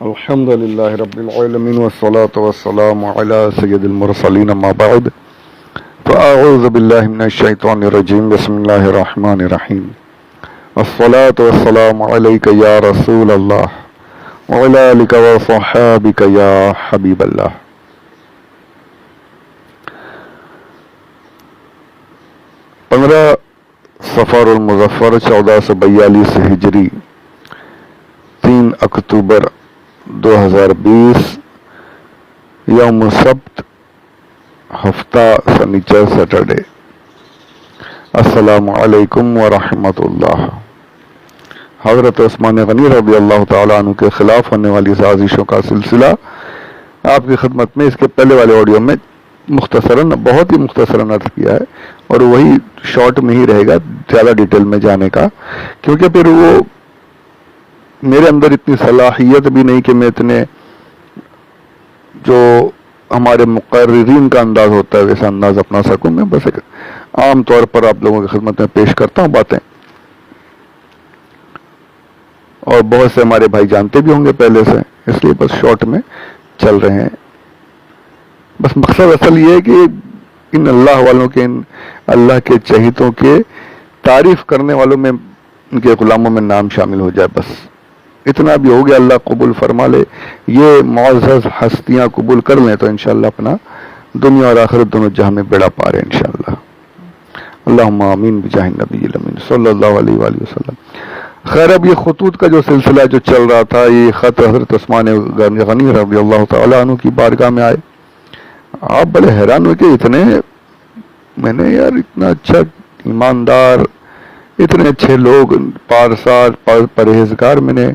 الحمد لله رب العالمين والصلاة والسلام على سيد المرسلين ما بعد فأعوذ بالله من الشيطان الرجيم بسم الله الرحمن الرحيم الصلاة والسلام عليك يا رسول الله وعلى آلك وصحابك يا حبيب الله. پندرہ صفر المظفر 1442 ہجری 3 اکتوبر 2020 یوم السبت ہفتہ سنیچر سیٹرڈے. السلام علیکم ورحمۃ اللہ. حضرت عثمان غنی رضی اللہ تعالیٰ عنہ کے خلاف ہونے والی سازشوں کا سلسلہ آپ کی خدمت میں اس کے پہلے والے آڈیو میں مختصراً بہت ہی مختصراً عرض کیا ہے اور وہی شارٹ میں ہی رہے گا زیادہ ڈیٹیل میں جانے کا، کیونکہ پھر وہ میرے اندر اتنی صلاحیت بھی نہیں کہ میں اتنے جو ہمارے مقررین کا انداز ہوتا ہے ویسا انداز اپنا سکوں. میں بس ایک عام طور پر آپ لوگوں کی خدمت میں پیش کرتا ہوں باتیں، اور بہت سے ہمارے بھائی جانتے بھی ہوں گے پہلے سے، اس لیے بس شارٹ میں چل رہے ہیں. بس مقصد اصل یہ ہے کہ ان اللہ والوں کے، ان اللہ کے چہیتوں کے تعریف کرنے والوں میں، ان کے غلاموں میں نام شامل ہو جائے. بس اتنا بھی ہو گیا. اللہ قبول فرما لے. یہ معزز ہستیاں قبول کر لیں تو انشاءاللہ اپنا دنیا اور آخرت دونوں جہاں میں بیڑا پارے انشاءاللہ. اللہم آمین بجاہ النبی الامین صلی اللہ علیہ وآلہ وسلم. خیر، اب یہ خطوط کا جو سلسلہ جو چل رہا تھا، یہ خط حضرت عثمان غنی رضی اللہ تعالیٰ عنہ کی بارگاہ میں آئے. آپ بڑے حیران ہوئے کہ اتنے، میں نے یار اتنا اچھا ایماندار، اتنے اچھے لوگ، پارسال پرہیزگار میں نے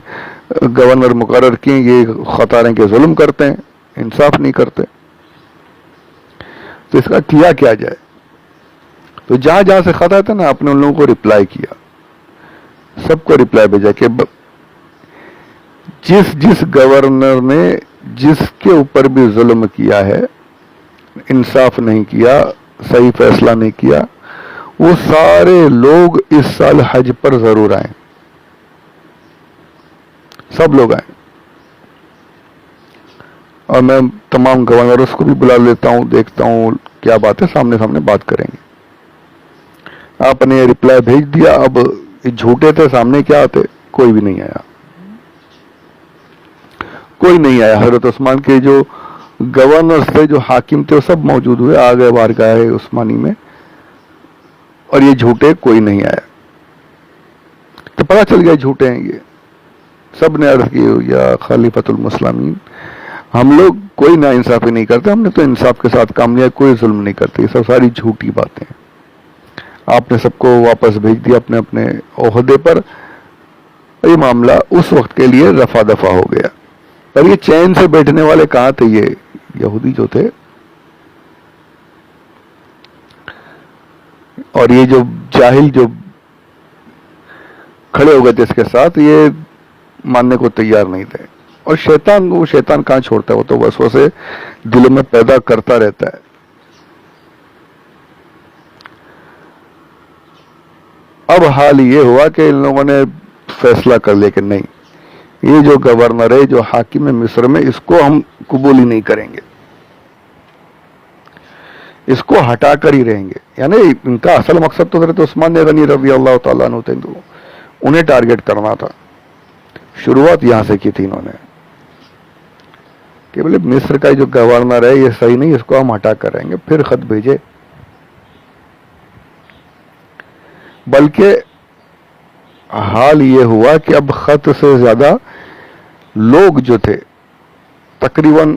گورنر مقرر کیے، یہ خط آ رہے ہیں کہ ظلم کرتے ہیں، انصاف نہیں کرتے. تو اس کا کیا جائے؟ تو جہاں جہاں سے خط آیا تھا نا، آپ نے ان لوگوں کو رپلائی کیا، سب کو رپلائی بھیجا کہ جس گورنر نے جس کے اوپر بھی ظلم کیا ہے، انصاف نہیں کیا، صحیح فیصلہ نہیں کیا، وہ سارے لوگ اس سال حج پر ضرور آئیں. سب لوگ آئیں. اور میں تمام گورنرز کو بھی بلا لیتا ہوں، دیکھتا ہوں کیا بات ہے، سامنے سامنے بات کریں گے. آپ نے رپلائی بھیج دیا. اب جھوٹے تھے، سامنے کیا آتے؟ کوئی بھی نہیں آیا. کوئی نہیں آیا. حضرت عثمان کے جو گورنرز تھے، جو حاکم تھے، وہ سب موجود ہوئے، آ گئے بارگاہ عثمانی میں، اور یہ جھوٹے کوئی نہیں آیا. تو پتہ چل گیا جھوٹے ہیں یہ. سب نے عرض کی، یا خلیفۃ المسلمین، ہم لوگ کوئی نا انصافی نہیں کرتے، ہم نے تو انصاف کے ساتھ کام لیا، کوئی ظلم نہیں کرتے، یہ سب ساری جھوٹی باتیں. آپ نے سب کو واپس بھیج دیا اپنے اپنے عہدے پر. یہ معاملہ اس وقت کے لیے رفع دفع ہو گیا. پر یہ چین سے بیٹھنے والے کہاں تھے؟ یہ یہودی جو تھے، اور یہ جو جاہل جو کھڑے ہو گئے تھے اس کے ساتھ، یہ ماننے کو تیار نہیں تھے. اور وہ شیطان کہاں چھوڑتا ہے، وہ تو وسوسے دلوں میں پیدا کرتا رہتا ہے. اب حال یہ ہوا کہ ان لوگوں نے فیصلہ کر لیا کہ نہیں، یہ جو گورنر ہے، جو حاکم ہے مصر میں، اس کو ہم قبول ہی نہیں کریں گے، اس کو ہٹا کر ہی رہیں گے. یعنی ان کا اصل مقصد تو حضرت عثمان غنی رضی اللہ تعالیٰ عنہ تھے، انہیں ٹارگٹ کرنا تھا. شروعات یہاں سے کی تھی انہوں نے کہ بولے مصر کا جو گورنر ہے یہ صحیح نہیں، اس کو ہم ہٹا کر رہیں گے. پھر خط بھیجے. بلکہ حال یہ ہوا کہ اب خط سے زیادہ لوگ جو تھے، تقریباً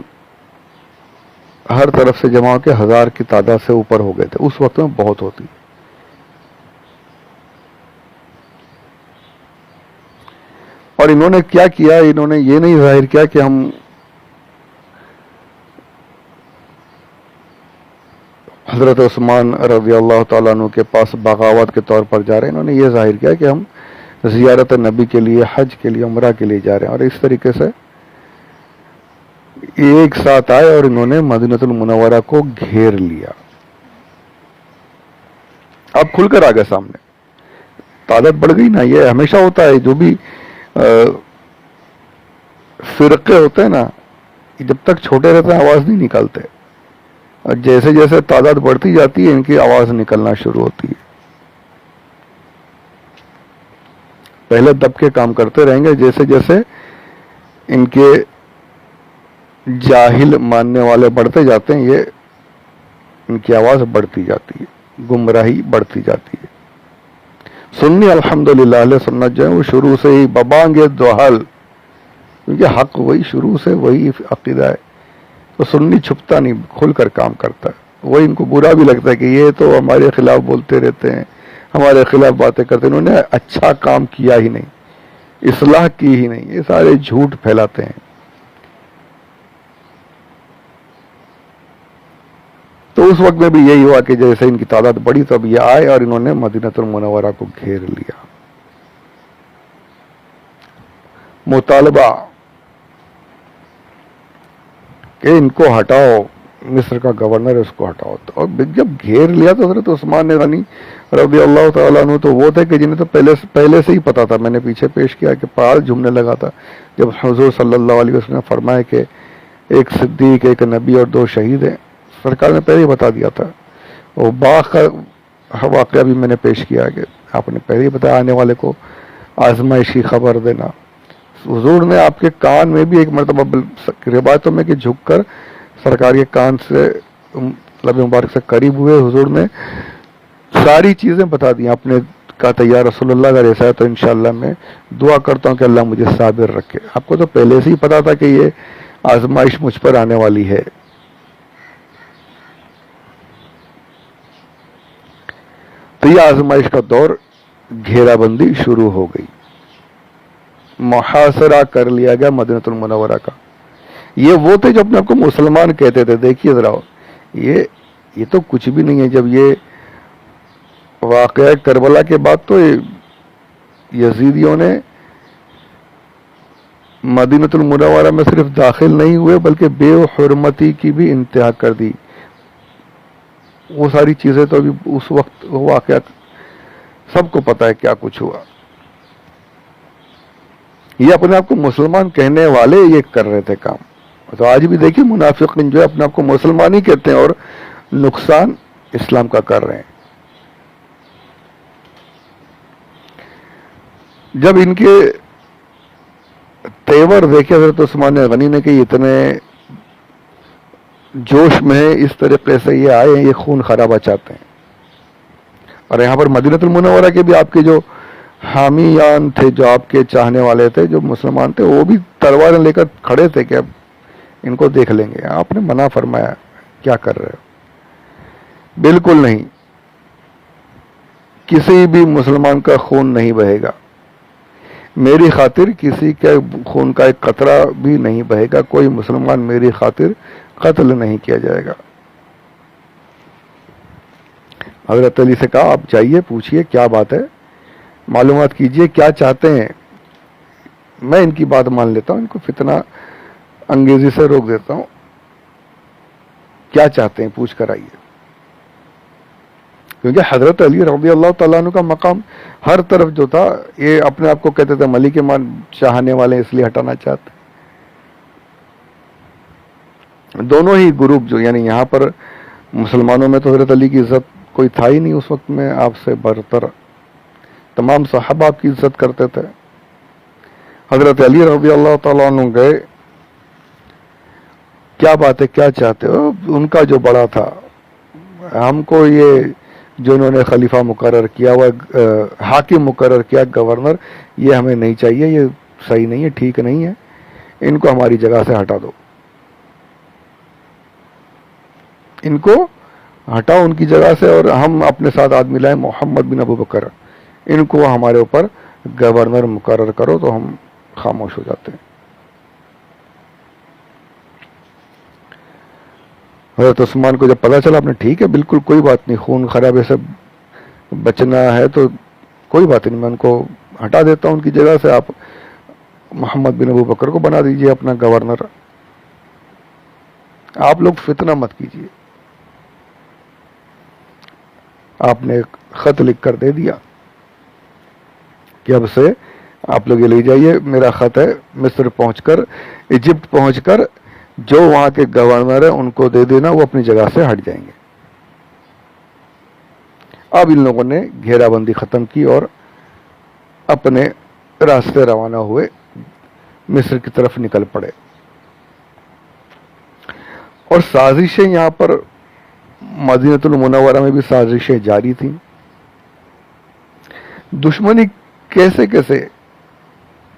ہر طرف سے جمع ہو کے 1000 کی تعداد سے اوپر ہو گئے تھے. اس وقت میں بہت ہوتی. اور انہوں نے کیا کیا؟ انہوں نے یہ نہیں ظاہر کیا کہ ہم حضرت عثمان رضی اللہ تعالیٰ عنہ کے پاس بغاوت کے طور پر جا رہے ہیں. انہوں نے یہ ظاہر کیا کہ ہم زیارت نبی کے لیے، حج کے لیے، عمرہ کے لیے جا رہے ہیں. اور اس طریقے سے ایک ساتھ آئے اور انہوں نے مدینہ المنورہ کو گھیر لیا. اب کھل کر آ گئے سامنے. تعداد بڑھ گئی نا. یہ ہمیشہ ہوتا ہے، جو بھی فرقے ہوتے ہیں نا، جب تک چھوٹے رہتے ہیں آواز نہیں نکالتے، اور جیسے جیسے تعداد بڑھتی جاتی ہے ان کی آواز نکلنا شروع ہوتی ہے. پہلے دب کے کام کرتے رہیں گے، جیسے جیسے ان کے جاہل ماننے والے بڑھتے جاتے ہیں یہ ان کی آواز بڑھتی جاتی ہے، گمراہی بڑھتی جاتی ہے. سنی الحمدللہ اہل سنت جو ہے وہ شروع سے ہی ببانگ دوحل، کیونکہ حق وہی شروع سے وہی عقیدہ ہے، تو سنی چھپتا نہیں، کھل کر کام کرتا ہے. وہی ان کو برا بھی لگتا ہے کہ یہ تو ہمارے خلاف بولتے رہتے ہیں، ہمارے خلاف باتیں کرتے ہیں، انہوں نے اچھا کام کیا ہی نہیں، اصلاح کی ہی نہیں، یہ سارے جھوٹ پھیلاتے ہیں. تو اس وقت میں بھی یہی ہوا کہ جیسے ان کی تعداد بڑھی تو اب یہ آئے اور انہوں نے مدینہ المنورہ کو گھیر لیا. مطالبہ کہ ان کو ہٹاؤ، مصر کا گورنر ہے اس کو ہٹاؤ. اور جب گھیر لیا تو حضرت عثمان غنی رضی اللہ تعالیٰ عنہ تو وہ تھے کہ جنہیں تو پہلے سے ہی پتا تھا، میں نے پیچھے پیش کیا کہ پہاڑ جھومنے لگا تھا جب حضور صلی اللہ علیہ وسلم نے فرمایا کہ ایک صدیق، ایک نبی اور 2 شہید ہیں. سرکار نے پہلے ہی بتا دیا تھا. اور باغ کا واقعہ بھی میں نے پیش کیا کہ آپ نے پہلے ہی بتایا آنے والے کو آزمائشی خبر دینا. حضور نے آپ کے کان میں بھی ایک مرتبہ روایتوں میں کہ جھک کر سرکار کے کان سے لب مبارک سے قریب ہوئے، حضور نے ساری چیزیں بتا دی. آپ نے کہا تھا یا رسول اللہ اگر ایسا ہے تو انشاءاللہ میں دعا کرتا ہوں کہ اللہ مجھے صابر رکھے. آپ کو تو پہلے سے ہی پتا تھا کہ یہ آزمائش مجھ پر آنے والی ہے. تو یہ آزمائش کا دور، گھیرا بندی شروع ہو گئی، محاصرہ کر لیا گیا مدینہ المنورہ کا. یہ وہ تھے جو اپنے آپ کو مسلمان کہتے تھے. دیکھیے ذرا، یہ تو کچھ بھی نہیں ہے. جب یہ واقعہ کربلا کے بعد تو یزیدیوں نے مدینہ المنورہ میں صرف داخل نہیں ہوئے بلکہ بے حرمتی کی بھی انتہا کر دی. وہ ساری چیزیں تو ابھی اس وقت واقعہ سب کو پتا ہے کیا کچھ ہوا. یہ اپنے آپ کو مسلمان کہنے والے یہ کر رہے تھے کام. تو آج بھی دیکھیے منافقین جو ہے اپنے آپ کو مسلمان ہی کہتے ہیں اور نقصان اسلام کا کر رہے ہیں. جب ان کے تیور دیکھے حضرت عثمان غنی نے کہ اتنے جوش میں اس طریقے سے یہ آئے ہیں، یہ خون خرابہ چاہتے ہیں. اور یہاں پر مدینہ المنورہ کے بھی آپ کے جو حامیان تھے، جو آپ کے چاہنے والے تھے، جو مسلمان تھے، وہ بھی تلواریں لے کر کھڑے تھے کہ اب ان کو دیکھ لیں گے. آپ نے منع فرمایا، کیا کر رہے ہو؟ بالکل نہیں، کسی بھی مسلمان کا خون نہیں بہے گا. میری خاطر کسی کے خون کا ایک قطرہ بھی نہیں بہے گا. کوئی مسلمان میری خاطر قتل نہیں کیا جائے گا. حضرت علی سے کہا آپ جائیے، پوچھئے کیا بات ہے، معلومات کیجئے کیا چاہتے ہیں. میں ان کی بات مان لیتا ہوں، ان کو فتنہ انگیزی سے روک دیتا ہوں. کیا چاہتے ہیں پوچھ کر آئیے. کیونکہ حضرت علی رضی اللہ تعالیٰ عنہ کا مقام ہر طرف جو تھا، یہ اپنے آپ کو کہتے تھے ملک مان چاہنے والے اس لیے ہٹانا چاہتے. دونوں ہی گروپ جو یعنی یہاں پر مسلمانوں میں تو حضرت علی کی عزت کوئی تھا ہی نہیں اس وقت میں، آپ سے برتر تمام صحابہ آپ کی عزت کرتے تھے. حضرت علی رضی اللہ تعالیٰ عنہ گئے، کیا بات ہے، کیا چاہتے ہو؟ ان کا جو بڑا تھا، ہم کو یہ جو انہوں نے خلیفہ مقرر کیا ہوا، حاکم مقرر کیا، گورنر، یہ ہمیں نہیں چاہیے، یہ صحیح نہیں ہے، ٹھیک نہیں ہے، ان کو ہماری جگہ سے ہٹا دو. ان کو ہٹاؤ ان کی جگہ سے اور ہم اپنے ساتھ آدمی لائیں محمد بن ابو بکر، ان کو ہمارے اوپر گورنر مقرر کرو. تو ہم خاموش ہو جاتے ہیں. حضرت عثمان کو جب پتا چلا، آپ نے ٹھیک ہے بالکل کوئی بات نہیں، خون خرابے سے بچنا ہے تو کوئی بات نہیں، میں ان کو ہٹا دیتا ہوں ان کی جگہ سے، آپ محمد بن ابو بکر کو بنا دیجئے اپنا گورنر، آپ لوگ فتنہ مت کیجئے. آپ نے ایک خط لکھ کر دے دیا کہ اب سے آپ لوگ یہ لے جائیے، میرا خط ہے، مصر پہنچ کر، ایجپٹ پہنچ کر جو وہاں کے گورنر ہیں ان کو دے دینا، وہ اپنی جگہ سے ہٹ جائیں گے۔ اب ان لوگوں نے گھیرا بندی ختم کی اور اپنے راستے روانہ ہوئے، مصر کی طرف نکل پڑے۔ اور سازشیں یہاں پر مدینہ المنورہ میں بھی سازشیں جاری تھیں۔ دشمنی کیسے کیسے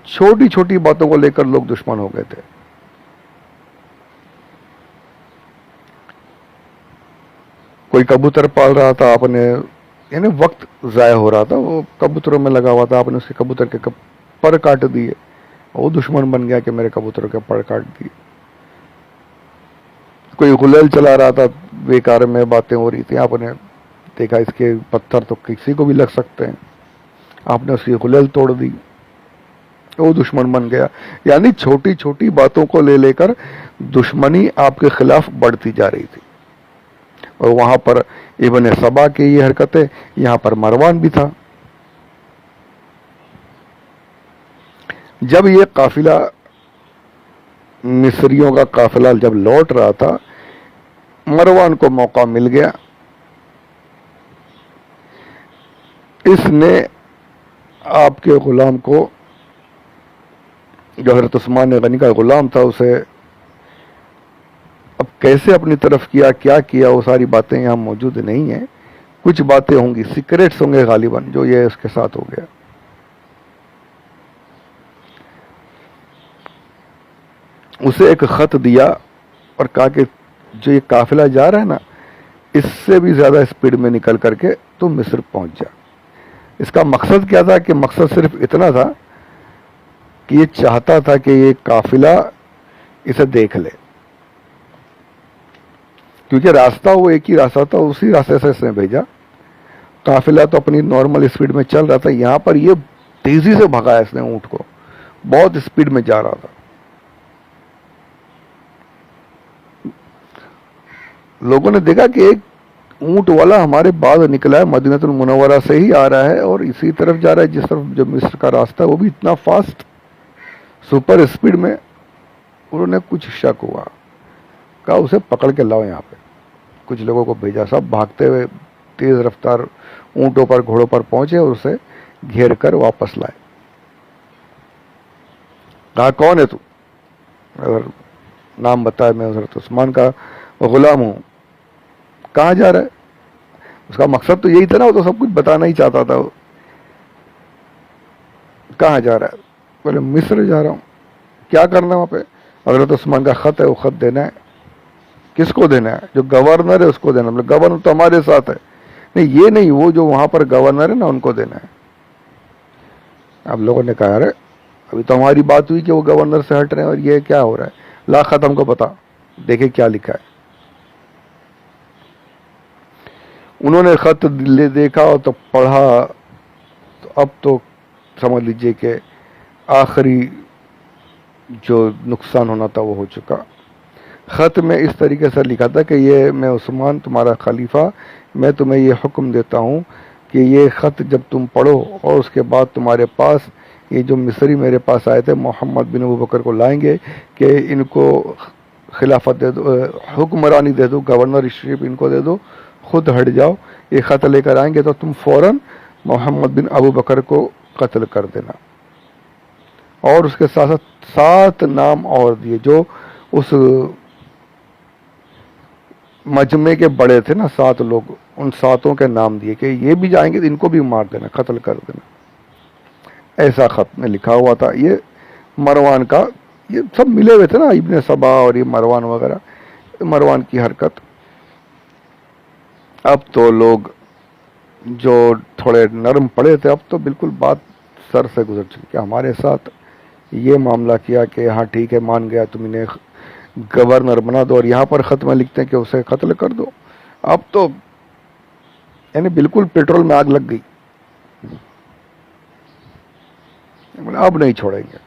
چھوٹی چھوٹی باتوں کو لے کر لوگ دشمن ہو گئے تھے۔ کوئی کبوتر پال رہا تھا، آپ نے یعنی وقت ضائع ہو رہا تھا، وہ کبوتروں میں لگا ہوا تھا، آپ نے اس کے کبوتر کے پر کاٹ دیے، وہ دشمن بن گیا کہ میرے کبوتروں کے پر کاٹ دیے۔ کوئی غلیل چلا رہا تھا، بیکار میں باتیں ہو رہی تھیں، آپ نے دیکھا اس کے پتھر تو کسی کو بھی لگ سکتے ہیں، آپ نے اس کی غلیل توڑ دی، وہ دشمن بن گیا۔ یعنی چھوٹی چھوٹی باتوں کو لے لے کر دشمنی آپ کے خلاف بڑھتی جا رہی تھی۔ اور وہاں پر ابن سبا کی یہ حرکتیں، یہاں پر مروان بھی تھا۔ جب یہ قافلہ، مصریوں کا قافلہ جب لوٹ رہا تھا، مروان کو موقع مل گیا، اس نے آپ کے غلام کو، جو حضرت عثمان غنی کا غلام تھا، اسے اب کیسے اپنی طرف کیا، کیا کیا، وہ ساری باتیں یہاں موجود نہیں ہیں، کچھ باتیں ہوں گی، سیکریٹس ہوں گے غالباً، جو یہ اس کے ساتھ ہو گیا۔ اسے ایک خط دیا اور کہا کہ جو یہ قافلہ جا رہا ہے نا، اس سے بھی زیادہ اسپیڈ میں نکل کر کے تم مصر پہنچ جا۔ اس کا مقصد کیا تھا؟ کہ مقصد صرف اتنا تھا کہ یہ چاہتا تھا کہ یہ قافلہ اسے دیکھ لے، کیونکہ راستہ وہ ایک ہی راستہ تھا، اسی راستے سے اس نے بھیجا۔ قافلہ تو اپنی نارمل اسپیڈ میں چل رہا تھا، یہاں پر یہ تیزی سے بھگایا اس نے اونٹ کو، بہت اسپیڈ میں جا رہا تھا۔ لوگوں نے دیکھا کہ ایک اونٹ والا ہمارے بعد نکلا ہے، مدینہ المنورہ سے ہی آ رہا ہے اور اسی طرف جا رہا ہے جس طرف جو مصر کا راستہ ہے، وہ بھی اتنا فاسٹ، سپر اسپیڈ میں۔ انہوں نے کچھ شک ہوا، کہا اسے پکڑ کے لاؤ یہاں پہ۔ کچھ لوگوں کو بھیجا، سب بھاگتے ہوئے تیز رفتار اونٹوں پر، گھوڑوں پر پہنچے اور اسے گھیر کر واپس لائے۔ کہا کون ہے تو؟ اگر نام بتایا، میں حضرت عثمان کا غلام ہوں۔ کہاں جا رہا ہے؟ اس کا مقصد تو یہی تھا نا، وہ تو سب کچھ بتانا ہی چاہتا تھا۔ کہاں جا رہا ہے؟ بولے مصر جا رہا ہوں۔ کیا کرنا ہے وہاں پہ؟ حضرت عثمان کا خط ہے، وہ خط دینا ہے۔ کس کو دینا ہے؟ جو گورنر ہے اس کو دینا۔ مطلب گورنر تو ہمارے ساتھ ہے، نہیں یہ نہیں، وہ جو وہاں پر گورنر ہے نا ان کو دینا ہے۔ اب لوگوں نے کہا ارے ابھی تو ہماری بات ہوئی کہ وہ گورنر سے ہٹ رہے ہیں اور یہ کیا ہو رہا ہے؟ لا خط ہم کو بتا، دیکھیں کیا لکھا ہے۔ انہوں نے خط لے دیکھا اور تو پڑھا، تو اب تو سمجھ لیجئے کہ آخری جو نقصان ہونا تھا وہ ہو چکا۔ خط میں اس طریقے سے لکھا تھا کہ یہ میں عثمان تمہارا خلیفہ، میں تمہیں یہ حکم دیتا ہوں کہ یہ خط جب تم پڑھو اور اس کے بعد تمہارے پاس یہ جو مصری میرے پاس آئے تھے محمد بن ابو بکر کو لائیں گے کہ ان کو خلافت دے دو، حکمرانی دے دو، گورنرشپ ان کو دے دو، خود ہٹ جاؤ۔ یہ خط لے کر آئیں گے تو تم فوراً محمد بن ابو بکر کو قتل کر دینا۔ اور اس کے ساتھ ساتھ 7 نام اور دیے، جو اس مجمع کے بڑے تھے نا، 7 لوگ، ان 7 کے نام دیے کہ یہ بھی جائیں گے، ان کو بھی مار دینا، قتل کر دینا۔ ایسا خط میں لکھا ہوا تھا۔ یہ مروان کا، یہ سب ملے ہوئے تھے نا، ابن سبا اور یہ مروان وغیرہ، مروان کی حرکت۔ اب تو لوگ جو تھوڑے نرم پڑے تھے، اب تو بالکل بات سر سے گزر چکی کہ ہمارے ساتھ یہ معاملہ کیا کہ ہاں ٹھیک ہے مان گیا، تم انہیں گورنر بنا دو، اور یہاں پر خط میں لکھتے ہیں کہ اسے قتل کر دو۔ اب تو یعنی بالکل پیٹرول میں آگ لگ گئی، اب نہیں چھوڑیں گے،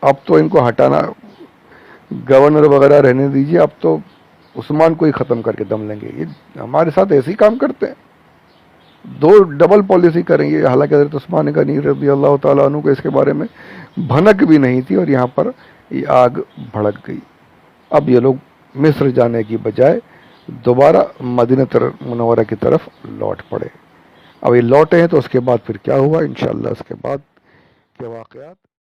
اب تو ان کو ہٹانا، گورنر وغیرہ رہنے دیجیے، اب تو عثمان کو ہی ختم کر کے دم لیں گے، یہ ہمارے ساتھ ایسے ہی کام کرتے ہیں۔ دو ڈبل پالیسی کریں گے. حالانکہ حضرت عثمان غنی رضی اللہ تعالیٰ عنہ کو اس کے بارے میں بھنک بھی نہیں تھی اور یہاں پر یہ آگ بھڑک گئی. اب یہ لوگ مصر جانے کی بجائے دوبارہ مدینہ منورہ کی طرف لوٹ پڑے. اب یہ لوٹے ہیں تو اس کے بعد پھر کیا ہوا انشاءاللہ اس کے بعد کے واقعات